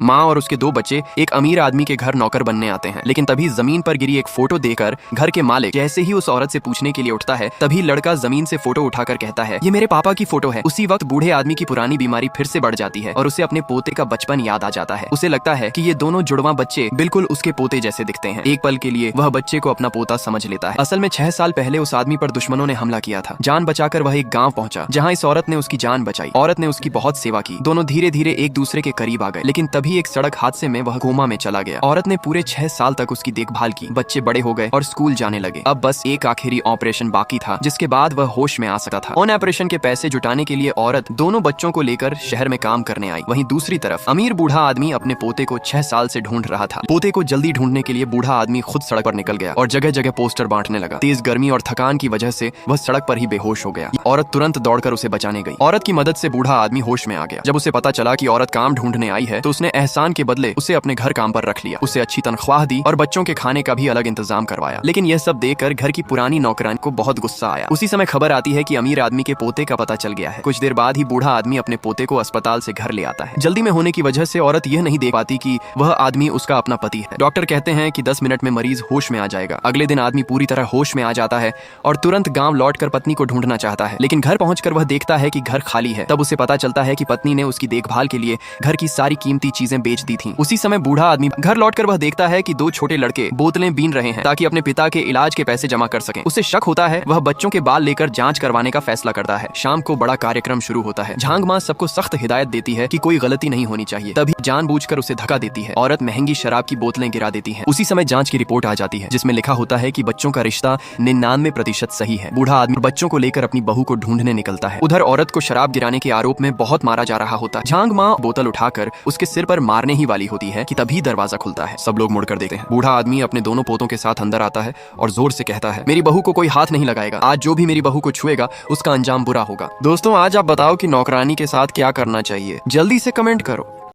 माँ और उसके 2 बच्चे एक अमीर आदमी के घर नौकर बनने आते हैं। लेकिन तभी जमीन पर गिरी एक फोटो देकर घर के मालिक जैसे ही उस औरत से पूछने के लिए उठता है, तभी लड़का जमीन से फोटो उठाकर कहता है, ये मेरे पापा की फोटो है। उसी वक्त बूढ़े आदमी की पुरानी बीमारी फिर से बढ़ जाती है और उसे अपने पोते का बचपन याद आ जाता है। उसे लगता है कि ये दोनों जुड़वा बच्चे बिल्कुल उसके पोते जैसे दिखते हैं। एक पल के लिए वह बच्चे को अपना पोता समझ लेता है। असल में 6 साल पहले उस आदमी पर दुश्मनों ने हमला किया था। जान बचाकर वह एक गांव पहुंचा, जहां इस औरत ने उसकी जान बचाई। औरत ने उसकी बहुत सेवा की। दोनों धीरे धीरे एक दूसरे के करीब आ गए। लेकिन तभी एक सड़क हादसे में वह कोमा में चला गया। औरत ने पूरे 6 साल तक उसकी देखभाल की। बच्चे बड़े हो गए और स्कूल जाने लगे। अब बस एक आखिरी ऑपरेशन बाकी था, जिसके बाद वह होश में आ सकता था। उन ऑपरेशन के पैसे जुटाने के लिए औरत दोनों बच्चों को लेकर शहर में काम करने आई। वहीं दूसरी तरफ अमीर बूढ़ा आदमी अपने पोते को 6 साल से ढूंढ रहा था। पोते को जल्दी ढूंढने के लिए बूढ़ा आदमी खुद सड़क पर निकल गया और जगह जगह पोस्टर बांटने लगा। तेज गर्मी और थकान की वजह से वह सड़क पर ही बेहोश हो गया। औरत तुरंत दौड़कर उसे बचाने गई। औरत की मदद से बूढ़ा आदमी होश में आ गया। जब उसे पता चला कि औरत काम ढूंढने आई है, तो उसने एहसान के बदले उसे अपने घर काम पर रख लिया। उसे अच्छी तनख्वाह दी और बच्चों के खाने का भी अलग इंतजाम करवाया। लेकिन यह सब देखकर घर की पुरानी नौकरानी को बहुत गुस्सा आया। उसी समय खबर आती है कि अमीर आदमी के पोते का पता चल गया है। कुछ देर बाद ही बूढ़ा आदमी अपने पोते को अस्पताल से घर ले आता है। जल्दी में होने की वजह से औरत यह नहीं देख पाती कि वह आदमी उसका अपना पति है। डॉक्टर कहते हैं कि 10 मिनट में मरीज होश में आ जाएगा। अगले दिन आदमी पूरी तरह होश में आ जाता है और तुरंत गांव लौटकर पत्नी को ढूंढना चाहता है। लेकिन घर पहुंचकर वह देखता है कि घर खाली है। तब उसे पता चलता है कि पत्नी ने उसकी देखभाल के लिए घर की सारी कीमती चीजें बेच दी थी। उसी समय बूढ़ा आदमी घर लौटकर वह देखता है कि 2 छोटे लड़के बोतलें बीन रहे हैं ताकि अपने पिता के इलाज के पैसे जमा कर सकें। उसे शक होता है। वह बच्चों के बाल लेकर जांच करवाने का फैसला करता है। शाम को बड़ा कार्यक्रम शुरू होता है। झांग माँ सबको सख्त हिदायत देती है कि कोई गलती नहीं होनी चाहिए। तभी जानबूझकर उसे धक्का देती है। औरत महंगी शराब की बोतलें गिरा देती है। उसी समय जांच की रिपोर्ट आ जाती है, जिसमें लिखा होता है कि बच्चों का रिश्ता 99% सही है। बूढ़ा आदमी बच्चों को लेकर अपनी बहू को ढूंढने निकलता है। उधर औरत को शराब गिराने के आरोप में बहुत मारा जा रहा होता है। झांग माँ बोतल उठाकर उसके सिर पर मारने ही वाली होती है कि तभी दरवाजा खुलता है। सब लोग मुड़कर देखते हैं। बूढ़ा आदमी अपने दोनों पोतों के साथ अंदर आता है और जोर से कहता है, मेरी बहू को कोई हाथ नहीं लगाएगा। आज जो भी मेरी बहू को छुएगा उसका अंजाम बुरा होगा। दोस्तों, आज आप बताओ कि नौकरानी के साथ क्या करना चाहिए? जल्दी से कमेंट करो।